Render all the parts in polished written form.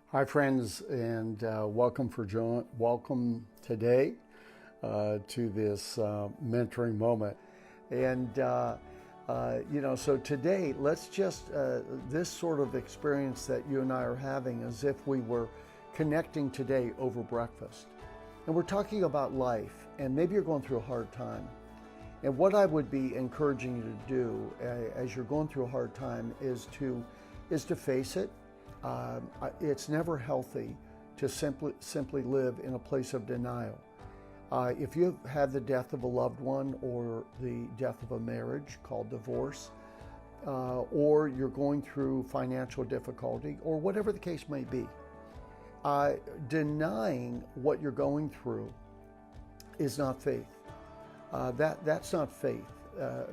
Hi, friends, and welcome today to this mentoring moment. And so today, let's just this sort of experience that you and I are having, as if we were connecting today over breakfast, and we're talking about life. And maybe you're going through a hard time. And what I would be encouraging you to do as you're going through a hard time is to face it. It's never healthy to simply live in a place of denial. If you've had the death of a loved one, or the death of a marriage called divorce, or you're going through financial difficulty, or whatever the case may be, denying what you're going through is not faith. That's not faith.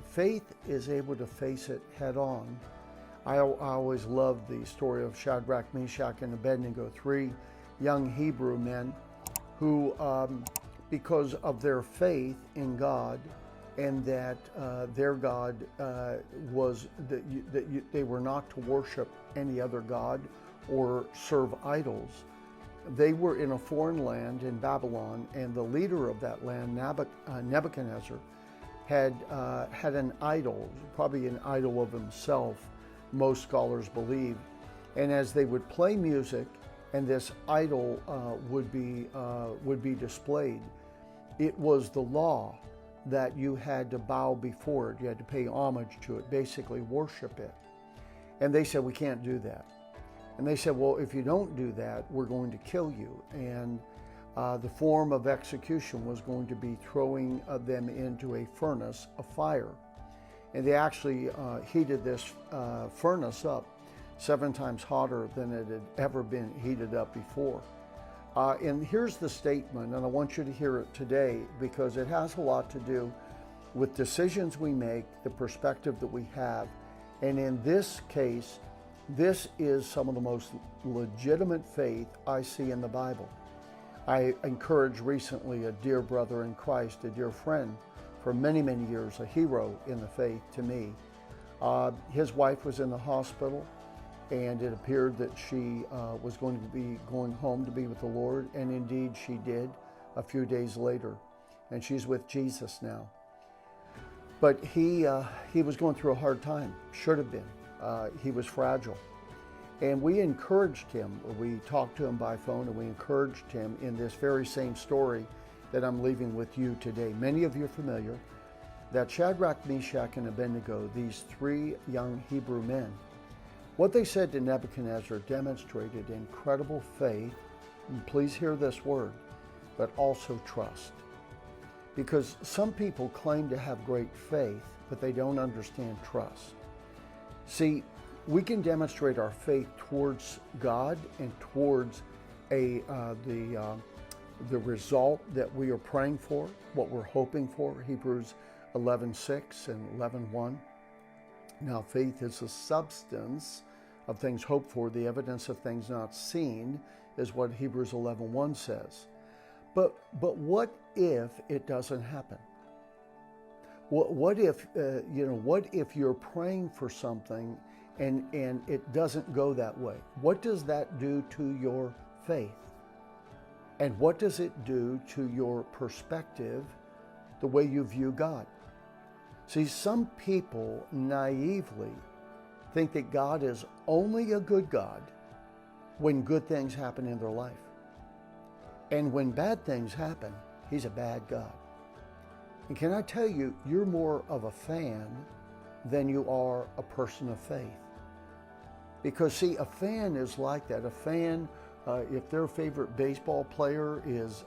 Faith is able to face it head on. I always loved the story of Shadrach, Meshach, and Abednego, three young Hebrew men who, because of their faith in God, and that their God was that they were not to worship any other god or serve idols. They were in a foreign land in Babylon, and the leader of that land, Nebuchadnezzar, had an idol, probably an idol of himself, most scholars believe. And as they would play music and this idol would be displayed, it was the law that you had to bow before it. You had to pay homage to it, basically worship it. And they said, we can't do that. And they said, well, if you don't do that, we're going to kill you. And the form of execution was going to be throwing them into a furnace of fire. And they actually heated this furnace up 7 times hotter than it had ever been heated up before. And here's the statement, and I want you to hear it today, because it has a lot to do with decisions we make, the perspective that we have. And in this case, this is some of the most legitimate faith I see in the Bible. I encouraged recently a dear brother in Christ, a dear friend, for many, many years, a hero in the faith to me. His wife was in the hospital, and it appeared that she was going to be going home to be with the Lord, and indeed she did a few days later, and she's with Jesus now. But he was going through a hard time, should have been. He was fragile. And we encouraged him. We talked to him by phone, and we encouraged him in this very same story that I'm leaving with you today. Many of you are familiar that Shadrach, Meshach, and Abednego, these three young Hebrew men, what they said to Nebuchadnezzar demonstrated incredible faith, and please hear this word, but also trust. Because some people claim to have great faith, but they don't understand trust. See, we can demonstrate our faith towards God and towards the result that we are praying for, what we're hoping for, Hebrews 11:6 and 11:1. Now, faith is the substance of things hoped for, the evidence of things not seen, is what Hebrews 11:1 says. But what if it doesn't happen? What if you're praying for something and it doesn't go that way? What does that do to your faith? And what does it do to your perspective, the way you view God? See, some people naively think that God is only a good God when good things happen in their life. And when bad things happen, He's a bad God. And can I tell you, you're more of a fan than you are a person of faith. Because see, a fan is like that. A fan, if their favorite baseball player is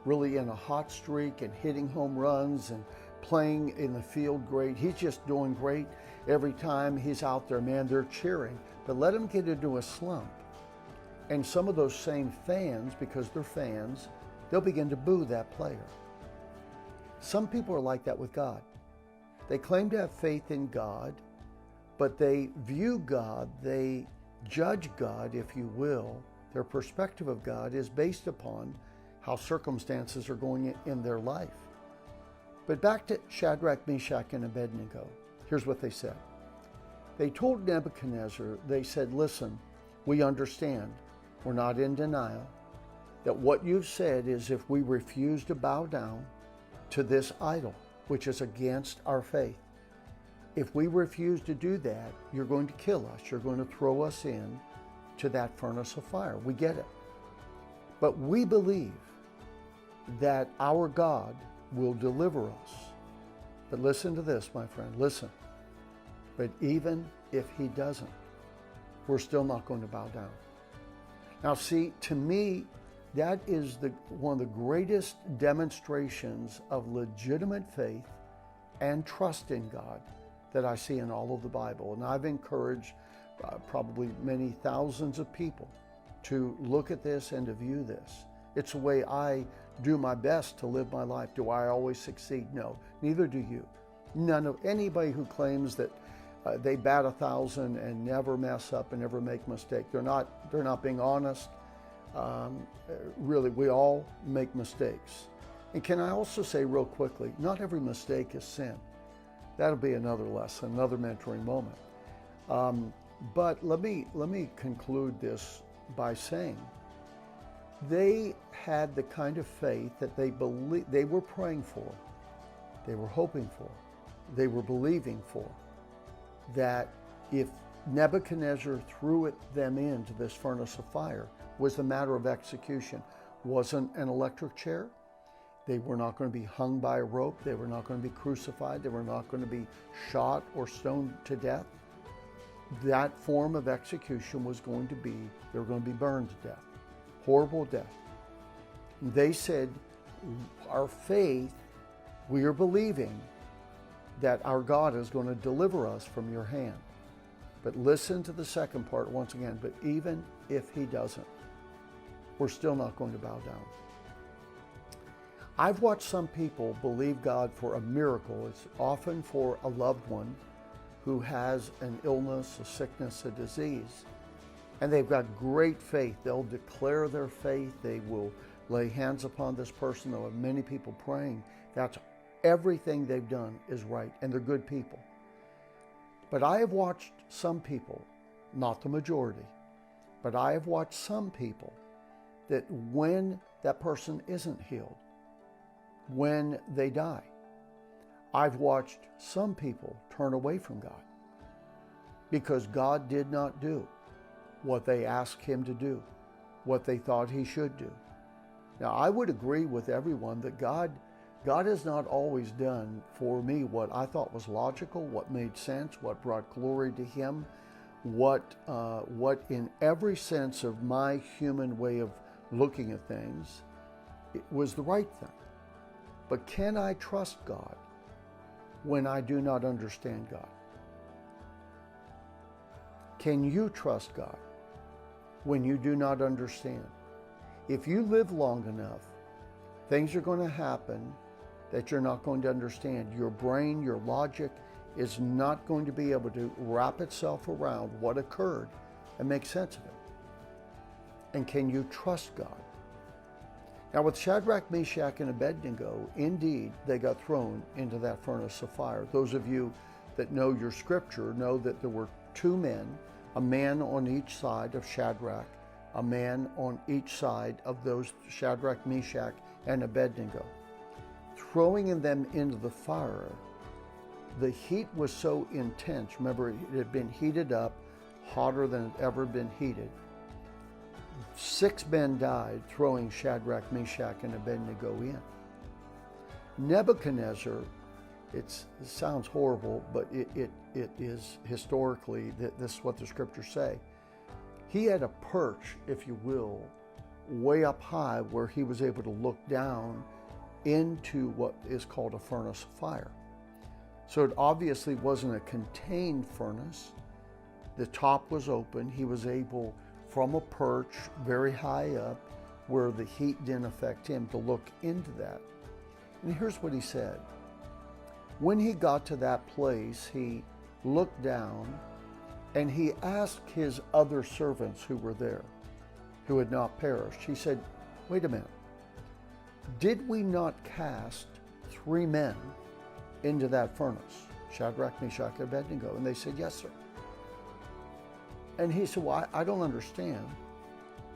really in a hot streak and hitting home runs and playing in the field great, he's just doing great every time he's out there, man, they're cheering. But let him get into a slump, and some of those same fans, because they're fans, they'll begin to boo that player. Some people are like that with God. They claim to have faith in God, but they view God, they judge God, if you will. Their perspective of God is based upon how circumstances are going in their life. But back to Shadrach, Meshach, and Abednego. Here's what they said. They told Nebuchadnezzar, they said, listen, we understand. we're not in denial, that what you've said is if we refuse to bow down to this idol, which is against our faith, if we refuse to do that, you're going to kill us. You're going to throw us in to that furnace of fire. We get it. But we believe that our God will deliver us. But listen to this, my friend, listen. But even if he doesn't, we're still not going to bow down. Now see, to me, that is one of the greatest demonstrations of legitimate faith and trust in God that I see in all of the Bible. And I've encouraged probably many thousands of people to look at this and to view this. It's the way I do my best to live my life. Do I always succeed? No, neither do you. None of anybody who claims that they bat 1,000 and never mess up and never make mistake. They're not being honest. Really, we all make mistakes. And can I also say real quickly, not every mistake is sin. That'll be another lesson, another mentoring moment. But let me conclude this by saying they had the kind of faith that they were praying for, they were hoping for, they were believing for, that if Nebuchadnezzar threw them into this furnace of fire, was the matter of execution. Wasn't an electric chair. They were not going to be hung by a rope. They were not going to be crucified. They were not going to be shot or stoned to death. That form of execution was going to be, they were going to be burned to death. Horrible death. They said, our faith, we are believing that our God is going to deliver us from your hand. But listen to the second part once again, but even if he doesn't, we're still not going to bow down. I've watched some people believe God for a miracle. It's often for a loved one who has an illness, a sickness, a disease. And they've got great faith. They'll declare their faith. They will lay hands upon this person. They'll have many people praying. That's everything they've done is right, and they're good people. But I have watched some people, not the majority, but I have watched some people that when that person isn't healed, when they die, I've watched some people turn away from God because God did not do what they asked him to do, what they thought he should do. Now, I would agree with everyone that God has not always done for me what I thought was logical, what made sense, what brought glory to him, what in every sense of my human way of looking at things, it was the right thing. But can I trust God when I do not understand God? Can you trust God when you do not understand? If you live long enough, things are going to happen that you're not going to understand. Your brain, your logic is not going to be able to wrap itself around what occurred and make sense of it. And can you trust God? Now with Shadrach, Meshach, and Abednego, indeed, they got thrown into that furnace of fire. Those of you that know your scripture know that there were two men, a man on each side of Shadrach, a man on each side of those Shadrach, Meshach, and Abednego. Throwing them into the fire, the heat was so intense. Remember, it had been heated up, hotter than it had ever been heated. 6 men died throwing Shadrach, Meshach, and Abednego in. Nebuchadnezzar, it sounds horrible, but it is historically, this is what the scriptures say. He had a perch, if you will, way up high where he was able to look down into what is called a furnace of fire. So it obviously wasn't a contained furnace. The top was open. He was able, from a perch very high up where the heat didn't affect him, to look into that. And here's what he said. When he got to that place, he looked down and he asked his other servants who were there, who had not perished. He said, wait a minute. Did we not cast 3 men into that furnace? Shadrach, Meshach, and Abednego. And they said, yes, sir. And he said, well, I don't understand.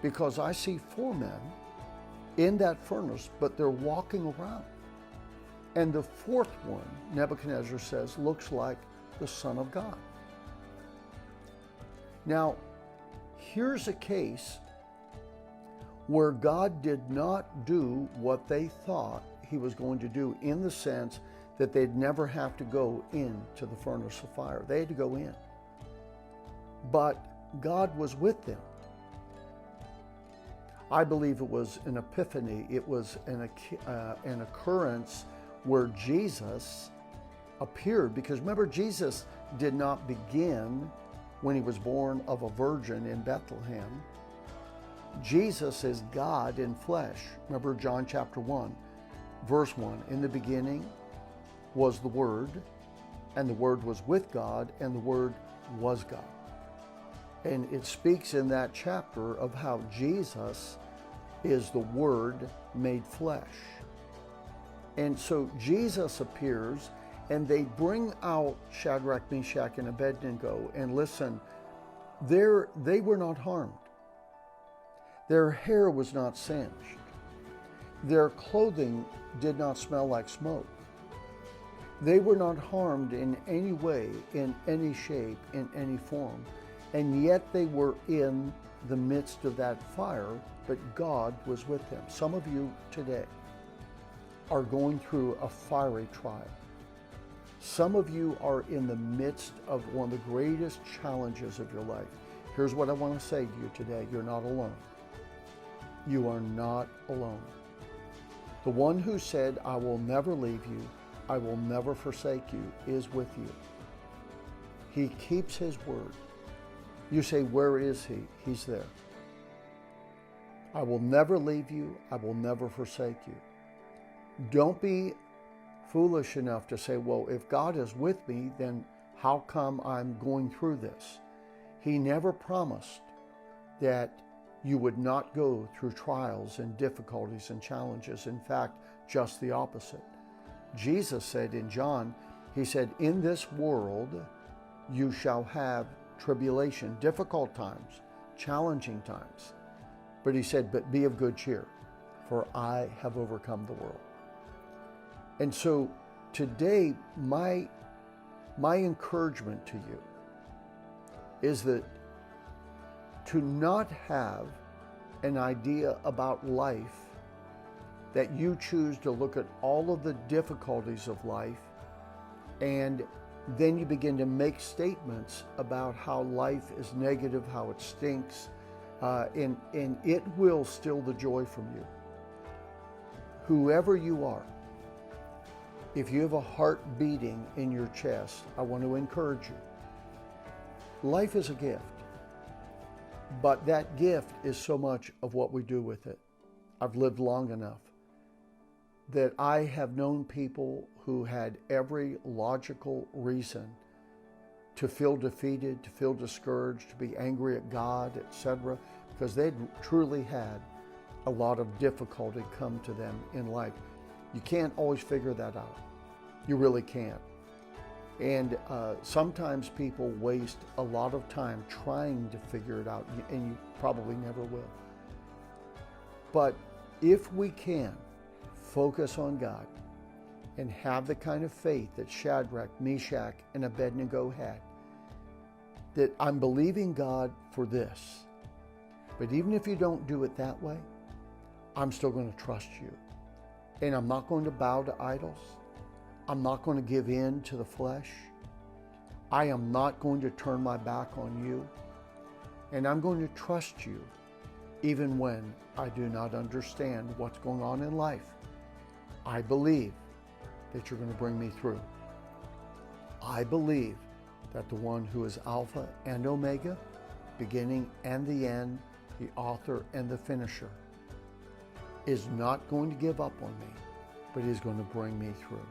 because I see 4 men in that furnace, but they're walking around. And the 4th one, Nebuchadnezzar says, looks like the Son of God. Now, here's a case where God did not do what they thought he was going to do, in the sense that they'd never have to go into the furnace of fire. They had to go in. But God was with them. I believe it was an epiphany. It was an occurrence where Jesus appeared. Because remember, Jesus did not begin when he was born of a virgin in Bethlehem. Jesus is God in flesh. Remember John chapter 1, verse 1. In the beginning was the Word, and the Word was with God, and the Word was God. And it speaks in that chapter of how Jesus is the Word made flesh. And so Jesus appears, and they bring out Shadrach, Meshach, and Abednego. And listen, they were not harmed. Their hair was not singed. Their clothing did not smell like smoke. They were not harmed in any way, in any shape, in any form. And yet they were in the midst of that fire, but God was with them. Some of you today are going through a fiery trial. Some of you are in the midst of one of the greatest challenges of your life. Here's what I want to say to you today. You're not alone. You are not alone. The one who said, I will never leave you, I will never forsake you, is with you. He keeps his word. You say, where is he? He's there. I will never leave you. I will never forsake you. Don't be foolish enough to say, well, if God is with me, then how come I'm going through this? He never promised that you would not go through trials and difficulties and challenges. In fact, just the opposite. Jesus said in John, he said, in this world you shall have tribulation, difficult times, challenging times. But he said, but be of good cheer, for I have overcome the world. And so today, my encouragement to you is that to not have an idea about life, that you choose to look at all of the difficulties of life, and then you begin to make statements about how life is negative, how it stinks, and it will steal the joy from you. Whoever you are, if you have a heart beating in your chest, I want to encourage you. Life is a gift, but that gift is so much of what we do with it. I've lived long enough that I have known people who had every logical reason to feel defeated, to feel discouraged, to be angry at God, etc., because they'd truly had a lot of difficulty come to them in life. You can't always figure that out. You really can't. And sometimes people waste a lot of time trying to figure it out, and you probably never will. But if we can focus on God and have the kind of faith that Shadrach, Meshach, and Abednego had, that I'm believing God for this, but even if you don't do it that way, I'm still going to trust you. And I'm not going to bow to idols. I'm not going to give in to the flesh. I am not going to turn my back on you. And I'm going to trust you even when I do not understand what's going on in life. I believe that you're going to bring me through. I believe that the one who is Alpha and Omega, beginning and the end, the author and the finisher, is not going to give up on me, but is going to bring me through.